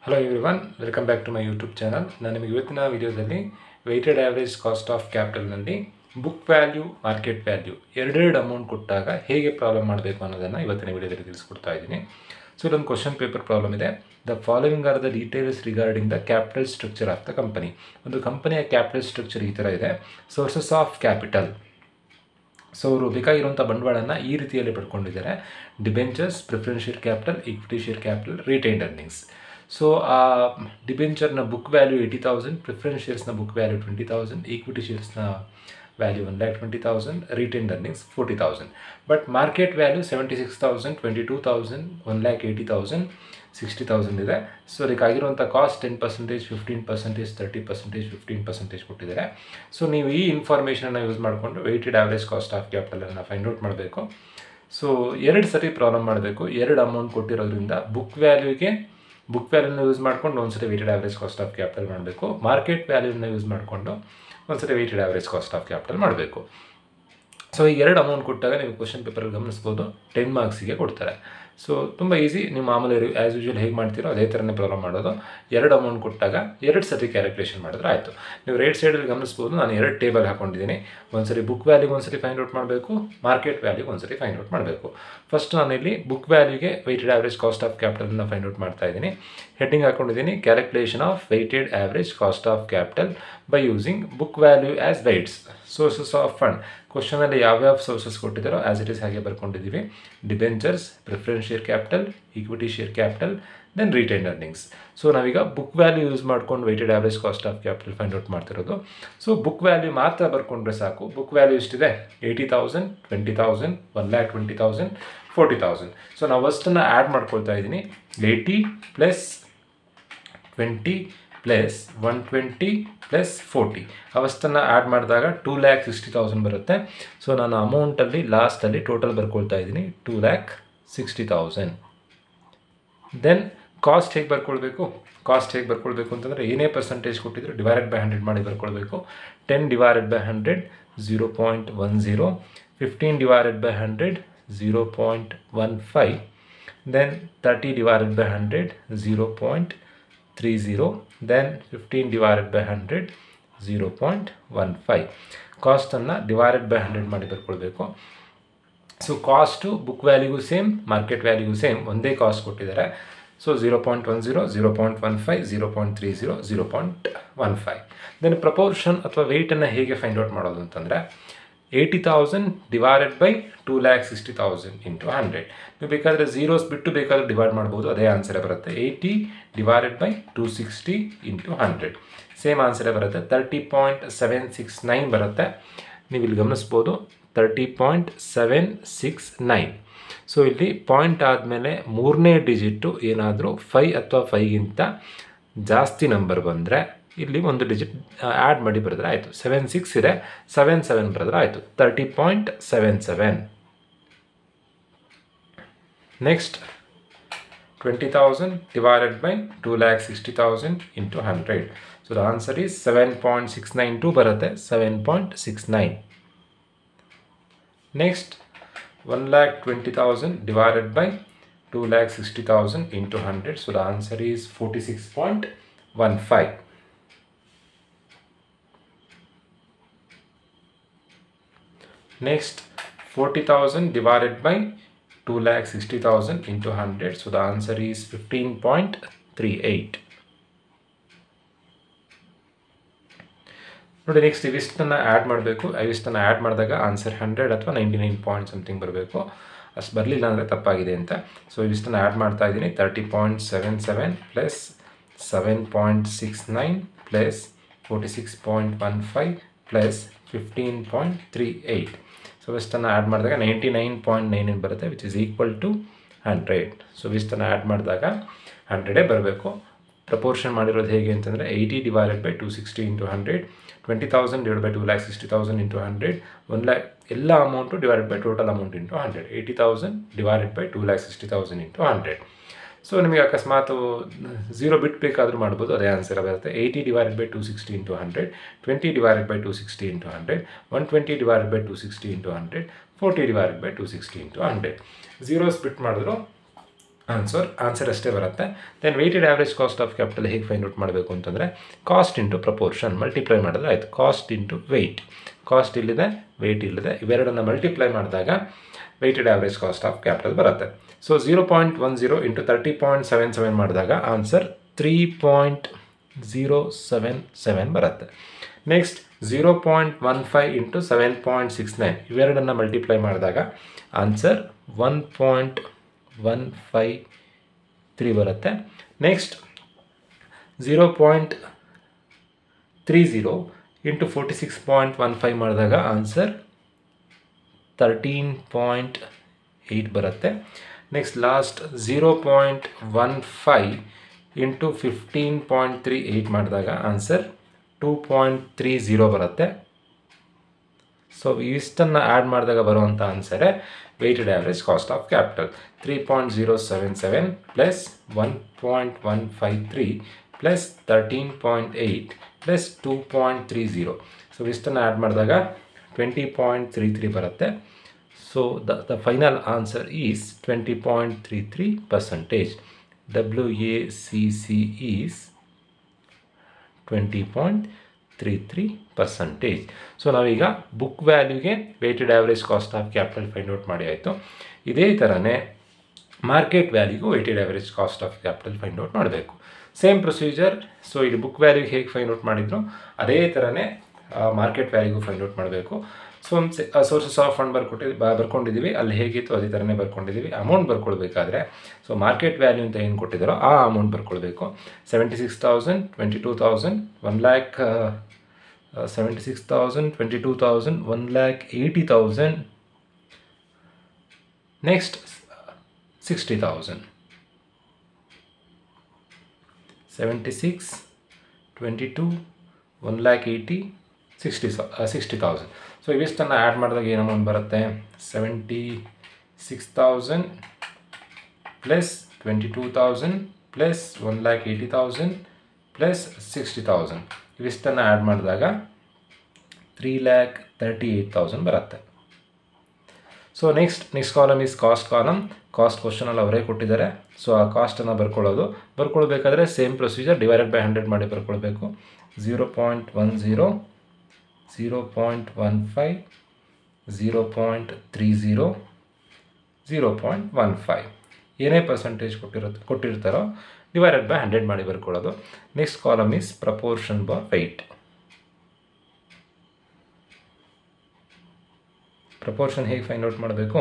Hello everyone, welcome back to my YouTube channel. ನಾನು ನಿಮಗೆ ಇವತ್ತಿನ ವಿಡಿಯೋದಲ್ಲಿ ವೆಯ್ಟೆಡ್ ಆ್ಯಾವ್ರೇಜ್ ಕಾಸ್ಟ್ ಆಫ್ ಕ್ಯಾಪಿಟಲ್ನಲ್ಲಿ ಬುಕ್ ವ್ಯಾಲ್ಯೂ, ಮಾರ್ಕೆಟ್ ವ್ಯಾಲ್ಯೂ ಎರಡೆರಡು ಅಮೌಂಟ್ ಕೊಟ್ಟಾಗ ಹೇಗೆ ಪ್ರಾಬ್ಲಮ್ ಮಾಡಬೇಕು ಅನ್ನೋದನ್ನು ಇವತ್ತಿನ ವಿಡಿಯೋದಲ್ಲಿ ತಿಳಿಸ್ಕೊಡ್ತಾ ಇದ್ದೀನಿ. ಸೊ ಇಲ್ಲೊಂದು ಕ್ವಶನ್ ಪೇಪರ್ ಪ್ರಾಬ್ಲಮ್ ಇದೆ. The following are the details regarding the capital structure of the company. ಒಂದು ಕಂಪನಿಯ ಕ್ಯಾಪಿಟಲ್ ಸ್ಟ್ರಕ್ಚರ್ ಈ ಥರ ಇದೆ. Sources of capital. ಸೊ ಅವರು ಬೇಕಾಗಿರುವಂಥ ಬಂಡವಾಳನ ಈ ರೀತಿಯಲ್ಲಿ ಪಡ್ಕೊಂಡಿದ್ದಾರೆ: debentures, preference share capital, equity share capital, retained earnings. So ಆ ಡಿಬೆಂಚರ್ನ ಬುಕ್ ವ್ಯಾಲ್ಯೂ 80,000, ಪ್ರಿಫರೆನ್ಸ್ ಶೇರ್ಸ್ನ ಬುಕ್ ವ್ಯಾಲ್ಯೂ 20,000, ಈಕ್ವಿಟಿ ಶೇರ್ಸ್ನ value 1,20,000, retained earnings 40,000. But market value 76,000, 22,000, 1,80,000, 60,000 ಇದೆ. ಸೊ ಅದಕ್ಕಾಗಿರುವಂಥ ಕಾಸ್ಟ್ 10%, 15%, 30%, 15% ಕೊಟ್ಟಿದ್ದಾರೆ. ಸೊ ನೀವು ಈ ಇನ್ಫಾರ್ಮೇಷನನ್ನು ಯೂಸ್ ಮಾಡಿಕೊಂಡು ವೆಯ್ಟೆಡ್ ಆ್ಯಾವ್ರೇಜ್ ಕಾಸ್ಟ್ ಆಫ್ ಕ್ಯಾಪಿಟಲನ್ನು ಫೈಂಡ್ ಔಟ್ ಮಾಡಬೇಕು. ಸೊ ಎರಡು ಸರಿ ಪ್ರಾಬ್ಲಮ್ ಮಾಡಬೇಕು. ಎರಡು ಅಮೌಂಟ್ ಕೊಟ್ಟಿರೋದ್ರಿಂದ ಬುಕ್ ವ್ಯಾಲ್ಯೂನ ಯೂಸ್ ಮಾಡಿಕೊಂಡು ಒಂದ್ಸರಿ weighted average cost of capital ಮಾಡಬೇಕು. ಮಾರ್ಕೆಟ್ ವ್ಯಾಲ್ಯೂನ ಯೂಸ್ ಮಾಡಿಕೊಂಡು ಒಂದ್ಸರಿ weighted average cost of capital ಮಾಡಬೇಕು. ಸೊ ಈ ಎರಡು ಅಮೌಂಟ್ ಕೊಟ್ಟಾಗ ನೀವು ಕ್ವಶನ್ ಪೇಪರಲ್ಲಿ ಗಮನಿಸ್ಬೋದು 10 ಮಾರ್ಕ್ಸಿಗೆ ಕೊಡ್ತಾರೆ. ಸೊ ತುಂಬ ಈಸಿ. ನೀವು ಮಾಮೂಲಿ ಆ್ಯಸ್ ಯೂಶುವಲ್ ಹೇಗೆ ಮಾಡ್ತೀರೋ ಅದೇ ಥರನೇ ಪ್ರಾಬ್ಲಮ್ ಮಾಡೋದು. ಎರಡು ಅಮೌಂಟ್ ಕೊಟ್ಟಾಗ ಎರಡು ಸರಿ ಕ್ಯಾಲ್ಕುಲೇಷನ್ ಮಾಡಿದ್ರೆ ಆಯಿತು. ನೀವು ರೈಟ್ ಸೈಡಲ್ಲಿ ಗಮನಿಸ್ಬೋದು, ನಾನು ಎರಡು ಟೇಬಲ್ ಹಾಕೊಂಡಿದ್ದೀನಿ. ಒಂದ್ಸರಿ ಬುಕ್ ವ್ಯಾಲ್ಯೂಗೆ ಒಂದ್ಸರಿ ಫೈಂಡ್ ಔಟ್ ಮಾಡಬೇಕು, ಮಾರ್ಕೆಟ್ ವ್ಯಾಲ್ಯೂಗೆ ಒಂದ್ಸರಿ ಫೈಂಡ್ ಔಟ್ ಮಾಡಬೇಕು. ಫಸ್ಟ್ ನಾನಿಲ್ಲಿ ಬುಕ್ ವ್ಯಾಲ್ಯೂಗೆ ವೆಯ್ಟೆಡ್ ಆ್ಯಾವ್ರೇಜ್ ಕಾಸ್ಟ್ ಆಫ್ ಕ್ಯಾಪಿಟಲನ್ನು ಫೈಂಡ್ ಔಟ್ ಮಾಡ್ತಾ ಇದ್ದೀನಿ. ಹೆಡ್ಡಿಂಗ್ ಹಾಕೊಂಡಿದ್ದೀನಿ: calculation of weighted average cost of capital by using book value as weights. Sources of fund. ಕ್ವಶನಲ್ಲಿ ಯಾವ್ಯಾವ ಸೋರ್ಸಸ್ ಕೊಟ್ಟಿದ್ದಾರೋ ಆ್ಯಸ್ ಇಟ್ ಈಸ್ ಹಾಗೆ ಬರ್ಕೊಂಡಿದ್ದೀವಿ. Debentures, preference share capital, equity share capital, then retained earnings. So ನಾವೀಗ book value use ಮಾಡ್ಕೊಂಡು weighted average cost of capital find out ಮಾಡ್ತಿರೋದು. So book value ಮಾತ್ರ ಬರ್ಕೊಂಡ್ರೆ ಸಾಕು. ಬುಕ್ ವ್ಯಾಲ್ಯೂ ಎಷ್ಟಿದೆ? 80,000, 20,000, 1,20,000, 40,000. ಸೊ ನಾವು ಅಷ್ಟನ್ನು ಆ್ಯಡ್ ಮಾಡ್ಕೊಳ್ತಾ ಇದ್ದೀನಿ. 80 + 20 + 120 + 40 ಅವಷ್ಟನ್ನು ಆ್ಯಡ್ ಮಾಡಿದಾಗ 2,60,000 ಬರುತ್ತೆ. ಸೊ ನಾನು ಅಮೌಂಟಲ್ಲಿ ಲಾಸ್ಟಲ್ಲಿ ಟೋಟಲ್ ಬರ್ಕೊಳ್ತಾ ಇದ್ದೀನಿ 2,60,000. ದೆನ್ ಕಾಸ್ಟ್ ಹೇಗೆ ಬರ್ಕೊಳ್ಬೇಕು? ಅಂತಂದರೆ ಏನೇ ಪರ್ಸೆಂಟೇಜ್ ಕೊಟ್ಟಿದ್ರು ಡಿವೈಡೆಡ್ ಬೈ 100 ಮಾಡಿ ಬರ್ಕೊಳ್ಬೇಕು. 10 divided by 100 0.10, 15 divided by 100 0.15, then 30 divided by 100 0.30, then 15 divided by 100 0.15. ಕಾಸ್ಟನ್ನು ಡಿವೈಡೆಡ್ ಬೈ 100 ಮಾಡಿ ಬರ್ಕೊಳ್ಬೇಕು. ಸೊ ಕಾಸ್ಟು ಬುಕ್ ವ್ಯಾಲ್ಯೂಗೂ ಸೇಮ್, ಮಾರ್ಕೆಟ್ ವ್ಯಾಲ್ಯೂಗೂ ಸೇಮ್, ಒಂದೇ ಕಾಸ್ಟ್ ಕೊಟ್ಟಿದ್ದಾರೆ. ಸೊ 0.10, 0.15, 0.30, 0.15. ದೆನ್ ಪ್ರಪೋರ್ಷನ್ ಅಥವಾ ವೆಯ್ಟನ್ನು ಹೇಗೆ ಫೈಂಡ್ ಔಟ್ ಮಾಡೋದು ಅಂತಂದರೆ 80,000 ಡಿವೈಡೆಡ್ ಬೈ 2,60,000 ಇಂಟು 100. ನೀವು ಬೇಕಾದರೆ ಝೀರೋಸ್ ಬಿಟ್ಟು ಬೇಕಾದರೆ ಡಿವೈಡ್ ಮಾಡ್ಬೋದು, ಅದೇ ಆನ್ಸರೇ ಬರುತ್ತೆ. 80 ಡಿವೈಡೆಡ್ ಬೈ 260 ಇಂಟು 100 ಸೇಮ್ ಆನ್ಸರೇ ಬರುತ್ತೆ. 30.769 ಬರುತ್ತೆ. ನೀವು ಇಲ್ಲಿ ಗಮನಿಸ್ಬೋದು 30.769. ಸೊ ಇಲ್ಲಿ ಪಾಯಿಂಟ್ ಆದಮೇಲೆ ಮೂರನೇ ಡಿಜಿಟ್ಟು ಏನಾದರೂ 5 ಅಥವಾ 5ಗಿಂತ ಜಾಸ್ತಿ ನಂಬರ್ ಬಂದರೆ ಇಲ್ಲಿ ಒಂದು ಡಿಜಿಟ್ ಆ್ಯಡ್ ಮಾಡಿ ಬರೆದ್ರೆ ಆಯಿತು. 76 ಇದೆ, 77 ಬರೆದ್ರೆ ಆಯಿತು. 30.77. Next 20,000 divided by 2,60,000 into 100. So the answer is 7.692 ಬರುತ್ತೆ. 7.69. Next 1,20,000 divided by 2,60,000 into 100. So the answer is 46.15. Next 40,000 divided by 2,60,000 into 100. So the answer is 15.38. ನೋಡಿ, ನೆಕ್ಸ್ಟ್ ಇವಿಷ್ಟನ್ನು ಆ್ಯಡ್ ಮಾಡಬೇಕು. ಇವಿಷ್ಟನ್ನು ಆ್ಯಡ್ ಮಾಡಿದಾಗ ಆನ್ಸರ್ 100 ಅಥವಾ 99 ಪಾಯಿಂಟ್ ಸಮಥಿಂಗ್ ಬರಬೇಕು. ಅಷ್ಟು ಬರಲಿಲ್ಲ ಅಂದರೆ ತಪ್ಪಾಗಿದೆ ಅಂತ. ಸೊ ಇವಿಷ್ಟನ್ನು ಆ್ಯಡ್ ಮಾಡ್ತಾ ಇದ್ದೀನಿ. 30.77 + 7.69 + 46.15 + 15.38. ಸೊ ಇಷ್ಟನ್ನು ಆ್ಯಡ್ ಮಾಡಿದಾಗ 99.99 ಬರುತ್ತೆ, which is equal to 100. So ಇಷ್ಟನ್ನು ಆ್ಯಡ್ ಮಾಡಿದಾಗ 100 ಬರಬೇಕು. ಪ್ರಪೋರ್ಷನ್ ಮಾಡಿರೋದು ಹೇಗೆ ಅಂತಂದರೆ 80 divided by 260 into 100, 20,000 divide by 2,60,000 into 100, 1 lakh ಎಲ್ಲ amount divided by total amount into 100, 80,000 divided by 2,60,000 into 100. So ನಿಮಗೆ ಅಕಸ್ಮಾತ್ ಝೀರೋ ಬಿಟ್ಟು ಬೇಕಾದರೂ ಮಾಡ್ಬೋದು, ಅದೇ ಆನ್ಸರ್ ಬರುತ್ತೆ. 80 divided by 260 into 100, 20 divided by 260 into 100, 120 divided by 260 into 100, 40 divided by 260 into 100. Zeros ಬಿಟ್ಟು ಮಾಡಿದ್ರು ಆನ್ಸರ್ ಅಷ್ಟೇ ಬರುತ್ತೆ. Then weighted average cost of capital ಹೇಗೆ ಫೈಂಡ್ ಔಟ್ ಮಾಡಬೇಕು ಅಂತಂದರೆ ಕಾಸ್ಟ್ ಇಂಟು ಪ್ರಪೋರ್ಷನ್ ಮಲ್ಟಿಪ್ಲೈ ಮಾಡಿದ್ರೆ ಆಯಿತು. ಕಾಸ್ಟ್ ಇಂಟು ವೆಯ್ಟ್, ಕಾಸ್ಟ್ ಇಲ್ಲಿದೆ ವೆಯ್ಟ್ ಇಲ್ಲಿದೆ, ಇವೆರಡನ್ನು ಮಲ್ಟಿಪ್ಲೈ ಮಾಡಿದಾಗ weighted average cost of capital ಬರುತ್ತೆ. ಸೊ 0.10 ಇಂಟು 30.77 ಮಾಡಿದಾಗ ಆನ್ಸರ್ 3.077 ಬರುತ್ತೆ. ನೆಕ್ಸ್ಟ್ 0.15 ಇಂಟು 7.69 ಇವೆರಡನ್ನು ಮಲ್ಟಿಪ್ಲೈ ಮಾಡಿದಾಗ ಆನ್ಸರ್ 1.153 ಬರುತ್ತೆ. ನೆಕ್ಸ್ಟ್ 0.30 ಇಂಟು 46.15 ಮಾಡಿದಾಗ ಆನ್ಸರ್ 13.8 ಬರುತ್ತೆ. ನೆಕ್ಸ್ಟ್ ಲಾಸ್ಟ್ 0.15 ಇಂಟು 15.38 ಮಾಡಿದಾಗ ಆನ್ಸರ್ 2.30 ಬರುತ್ತೆ. ಸೊ ಇಷ್ಟನ್ನು ಆ್ಯಡ್ ಮಾಡಿದಾಗ ಬರುವಂಥ ಆನ್ಸರೇ weighted average cost of capital 3.077 plus 1.153 plus 13.8 plus 2.30. So ಇಷ್ಟನ್ನು ಆ್ಯಡ್ ಮಾಡಿದಾಗ 20.33 ಬರುತ್ತೆ. So the final answer is 20.33%. WACC is 20.33%. So ನಾವೀಗ ಬುಕ್ ವ್ಯಾಲ್ಯೂಗೆ weighted average cost of capital find out ಮಾಡಿ ಆಯಿತು. ಇದೇ ಥರನೇ ಮಾರ್ಕೆಟ್ ವ್ಯಾಲ್ಯೂಗೂ weighted average cost of capital find out ಮಾಡಬೇಕು. Same procedure. ಸೊ ಇಲ್ಲಿ ಬುಕ್ ವ್ಯಾಲ್ಯೂಗೆ ಹೇಗೆ ಫೈಂಡ್ ಔಟ್ ಮಾಡಿದ್ರು ಅದೇ ಥರನೇ ಮಾರ್ಕೆಟ್ ವ್ಯಾಲ್ಯೂಗೂ ಫೈಂಡ್ ಔಟ್ ಮಾಡಬೇಕು. ಸೊ ಸೋರ್ಸಸ್ ಆಫ್ ಫಂಡ್ ಬರ್ಕೊಂಡಿದ್ದೀವಿ, ಅಲ್ಲಿ ಹೇಗಿತ್ತು ಅದೇ ಥರನೇ ಬರ್ಕೊಂಡಿದ್ದೀವಿ. ಅಮೌಂಟ್ ಬರ್ಕೊಳ್ಬೇಕಾದ್ರೆ ಸೊ ಮಾರ್ಕೆಟ್ ವ್ಯಾಲ್ಯೂ ಅಂತ ಏನು ಕೊಟ್ಟಿದ್ದಾರೋ ಆ ಅಮೌಂಟ್ ಬರ್ಕೊಳ್ಬೇಕು. 76,000, 22,000, 1,00,000, 76,000, 22,000, 1,80,000. ನೆಕ್ಸ್ಟ್ 60,000, 76, 22, 1,80,000, 60,000. ಸೊ ಇವಿಷ್ಟನ್ನು ಆ್ಯಡ್ ಮಾಡಿದಾಗ ಏನು ಅಮೌಂಟ್ ಬರುತ್ತೆ? 76,000 ಪ್ಲಸ್ 22,000 ಪ್ಲಸ್ 1,80,000 ಪ್ಲಸ್ 60,000 ಇವಿಷ್ಟನ್ನು ಆ್ಯಡ್ ಮಾಡಿದಾಗ 3,38,000 ಬರುತ್ತೆ. So next column is cost column. Cost ಕ್ವಶನಲ್ಲಿ ಅವರೇ ಕೊಟ್ಟಿದ್ದಾರೆ. ಸೊ ಆ ಕಾಸ್ಟನ್ನು ಬರ್ಕೊಳ್ಬೇಕಾದ್ರೆ ಸೇಮ್ ಪ್ರೊಸೀಜರ್ ಡಿವೈಡೆಡ್ ಬೈ 100 ಮಾಡಿ ಬರ್ಕೊಳ್ಬೇಕು. 0.10, 0.15, 0.30, 0.15 ಏನೇ ಪರ್ಸೆಂಟೇಜ್ ಕೊಟ್ಟಿರ್ತಾರೋ ಡಿವೈಡೆಡ್ ಬೈ 100 ಮಾಡಿ ಬರ್ಕೊಳ್ಳೋದು. Next column is proportion by weight. Proportion ಹೇಗೆ ಫೈಂಡ್ ಔಟ್ ಮಾಡಬೇಕು?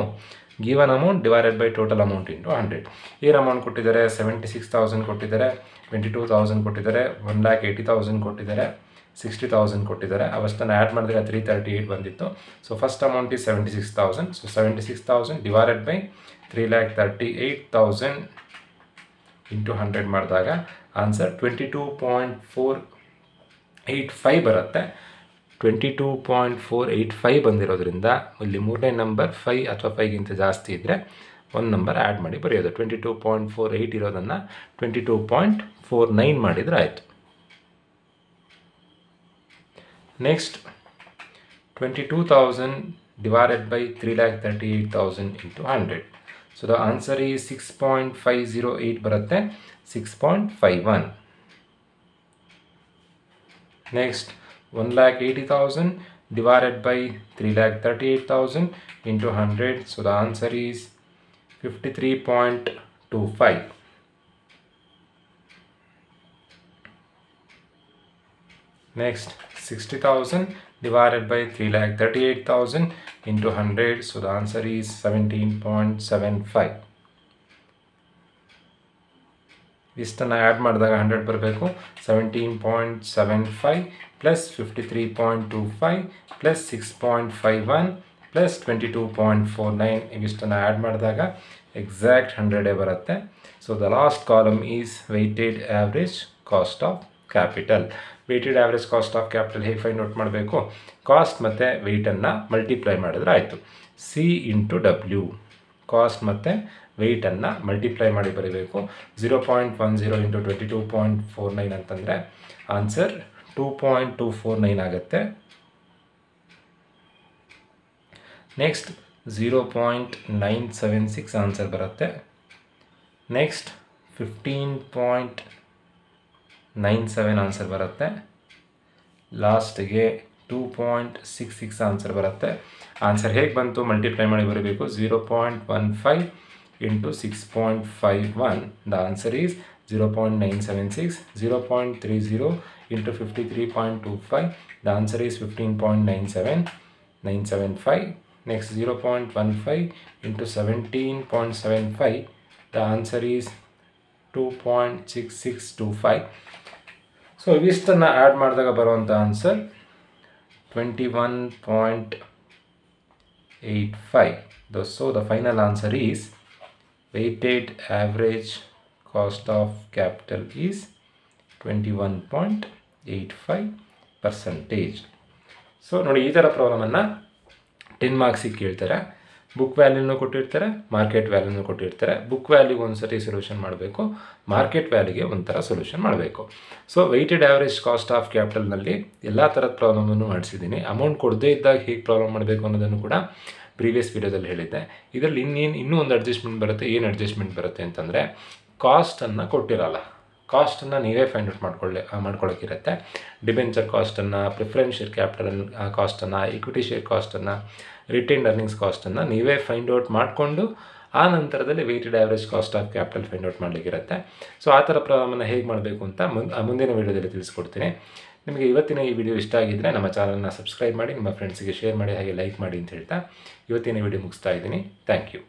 Given amount divided by total amount into 100. ಏನು ಅಮೌಂಟ್ ಕೊಟ್ಟಿದ್ದಾರೆ? 76,000 ಕೊಟ್ಟಿದ್ದಾರೆ, 22,000 ಕೊಟ್ಟಿದ್ದಾರೆ, 1,80,000 ಕೊಟ್ಟಿದ್ದಾರೆ, 60,000 ಕೊಟ್ಟಿದ್ದಾರೆ. ಅವಷ್ಟನ್ನು ಆ್ಯಡ್ ಮಾಡಿದಾಗ 338 ಬಂದಿತ್ತು. So first amount is 76,000. So 76,000 divided by 338,000 into 100 ಮಾಡಿದಾಗ ಆನ್ಸರ್ 22.485 ಬರುತ್ತೆ. 22.485 ಬಂದಿರೋದ್ರಿಂದ ಇಲ್ಲಿ ಮೂರನೇ ನಂಬರ್ 5 ಅಥವಾ 5ಗಿಂತ ಜಾಸ್ತಿ ಇದ್ದರೆ ಒಂದು ನಂಬರ್ ಆ್ಯಡ್ ಮಾಡಿ ಬರೆಯೋದು. 22.48 ಇರೋದನ್ನು 22.49 ಮಾಡಿದರೆ ಆಯಿತು. Next 22,000 divided by 3,38,000 into 100. So the answer is 6.508 ಬರುತ್ತೆ, 6.51. Next 1,80,000 divided by 3,38,000 into 100. So the answer is 53.25. Next 60,000 divided by 3,38,000 into 100. So the answer is 17.75. ಇಷ್ಟನ್ನು ಆ್ಯಡ್ ಮಾಡಿದಾಗ 100 ಬರಬೇಕು. 17.75 ಪ್ಲಸ್ 53.25 ಪ್ಲಸ್ 6.51 ಪ್ಲಸ್ 22.49 ಇವಿಷ್ಟನ್ನು ಆ್ಯಡ್ ಮಾಡಿದಾಗ ಎಕ್ಸಾಕ್ಟ್ 100 ಬರುತ್ತೆ. So the last column is weighted average cost of capital. Weighted average cost of capital ಹೇಗೆ find out ಮಾಡಬೇಕು? Cost ಮತ್ತು ವೆಯ್ಟನ್ನು ಮಲ್ಟಿಪ್ಲೈ ಮಾಡಿದ್ರೆ ಆಯಿತು. ಸಿ ಇಂಟು ಡಬ್ಲ್ಯೂ, ಕಾಸ್ಟ್ ಮತ್ತು ವೆಯ್ಟನ್ನು ಮಲ್ಟಿಪ್ಲೈ ಮಾಡಿ ಬರೀಬೇಕು. 0.10 ಇಂಟು 22.49 ಅಂತಂದರೆ ಆನ್ಸರ್ 2.249 ಆಗುತ್ತೆ. ನೆಕ್ಸ್ಟ್ 0.976 ಆನ್ಸರ್ ಬರುತ್ತೆ. ನೆಕ್ಸ್ಟ್ 15.97 ಆನ್ಸರ್ ಬರುತ್ತೆ. ಲಾಸ್ಟಿಗೆ 2.66 ಆನ್ಸರ್ ಬರುತ್ತೆ. ಆನ್ಸರ್ ಹೇಗೆ ಬಂತು ಮಲ್ಟಿಪ್ಲೈ ಮಾಡಿ ಬರಬೇಕು. 0.15 into 6.51. The answer is 0.976. 0.30 into 53.25. The answer is 15.975. Next 0.15 into 17.75. The answer is 2.6625. So ಇವಿಷ್ಟನ್ನು ಆ್ಯಡ್ ಮಾಡಿದಾಗ ಬರುವಂಥ answer 21.85. So the final answer is weighted average cost of capital is 21.85%. So ನೋಡಿ, ಈ ಥರ ಪ್ರಾಬ್ಲಮನ್ನು 10 ಮಾರ್ಕ್ಸಿಗೆ ಕೇಳ್ತಾರೆ. ಬುಕ್ ವ್ಯಾಲ್ಯೂನು ಕೊಟ್ಟಿರ್ತಾರೆ, ಮಾರ್ಕೆಟ್ ವ್ಯಾಲ್ಯೂನು ಕೊಟ್ಟಿರ್ತಾರೆ. ಬುಕ್ ವ್ಯಾಲ್ಯೂಗೆ ಒಂದು ಸರಿ ಸೊಲ್ಯೂಷನ್ ಮಾಡಬೇಕು, ಮಾರ್ಕೆಟ್ ವ್ಯಾಲ್ಯೂಗೆ ಒಂಥರ ಸೊಲ್ಯೂಷನ್ ಮಾಡಬೇಕು. So weighted average cost of ಕ್ಯಾಪಿಟಲ್ನಲ್ಲಿ ಎಲ್ಲ ಥರದ ಪ್ರಾಬ್ಲಮನ್ನು ಮಾಡಿಸಿದ್ದೀನಿ. ಅಮೌಂಟ್ ಕೊಡದೇ ಇದ್ದಾಗ ಹೇಗೆ ಪ್ರಾಬ್ಲಮ್ ಮಾಡಬೇಕು ಅನ್ನೋದನ್ನು ಕೂಡ ಪ್ರೀವಿಯಸ್ ವೀಡಿಯೋದಲ್ಲಿ ಹೇಳಿದ್ದೆ. ಇದರಲ್ಲಿ ಇನ್ನೂ ಒಂದು ಅಡ್ಜಸ್ಟ್ಮೆಂಟ್ ಬರುತ್ತೆ. ಏನು ಅಡ್ಜಸ್ಟ್ಮೆಂಟ್ ಬರುತ್ತೆ ಅಂತಂದರೆ, ಕಾಸ್ಟನ್ನು ಕೊಟ್ಟಿರಲ್ಲ, ಕಾಸ್ಟನ್ನು ನೀವೇ ಫೈಂಡ್ ಔಟ್ ಮಾಡ್ಕೊಳ್ಳೋಕ್ಕಿರುತ್ತೆ. ಡಿಬೆಂಚರ್ ಕಾಸ್ಟನ್ನು, ಪ್ರಿಫರೆನ್ಸ್ ಶೇರ್ ಕ್ಯಾಪಿಟಲ್ ಕಾಸ್ಟನ್ನು, ಇಕ್ವಿಟಿ ಶೇರ್ ಕಾಸ್ಟನ್ನು, ರಿಟೈನ್ಡ್ ಅರ್ನಿಂಗ್ಸ್ ಕಾಸ್ಟನ್ನು ನೀವೇ ಫೈಂಡ್ ಔಟ್ ಮಾಡಿಕೊಂಡು ಆ ನಂತರದಲ್ಲಿ weighted average cost of capital find out ಮಾಡಲಿಕ್ಕಿರುತ್ತೆ. ಸೊ ಆ ಥರ ಪ್ರಾಬ್ಲಮನ್ನು ಹೇಗೆ ಮಾಡಬೇಕು ಅಂತ ಮುಂದಿನ ವೀಡಿಯೋದಲ್ಲಿ ತಿಳಿಸ್ಕೊಡ್ತೀನಿ. ನಿಮಗೆ ಇವತ್ತಿನ ಈ ವಿಡಿಯೋ ಇಷ್ಟ ಆಗಿದ್ದರೆ ನಮ್ಮ ಚಾನಲ್ನ ಸಬ್ಸ್ಕ್ರೈಬ್ ಮಾಡಿ, ನಿಮ್ಮ ಫ್ರೆಂಡ್ಸಿಗೆ ಶೇರ್ ಮಾಡಿ, ಹಾಗೆ ಲೈಕ್ ಮಾಡಿ ಅಂತ ಹೇಳ್ತಾ ಇವತ್ತಿನ ವಿಡಿಯೋ ಮುಗಿಸ್ತಾ ಇದ್ದೀನಿ. Thank you.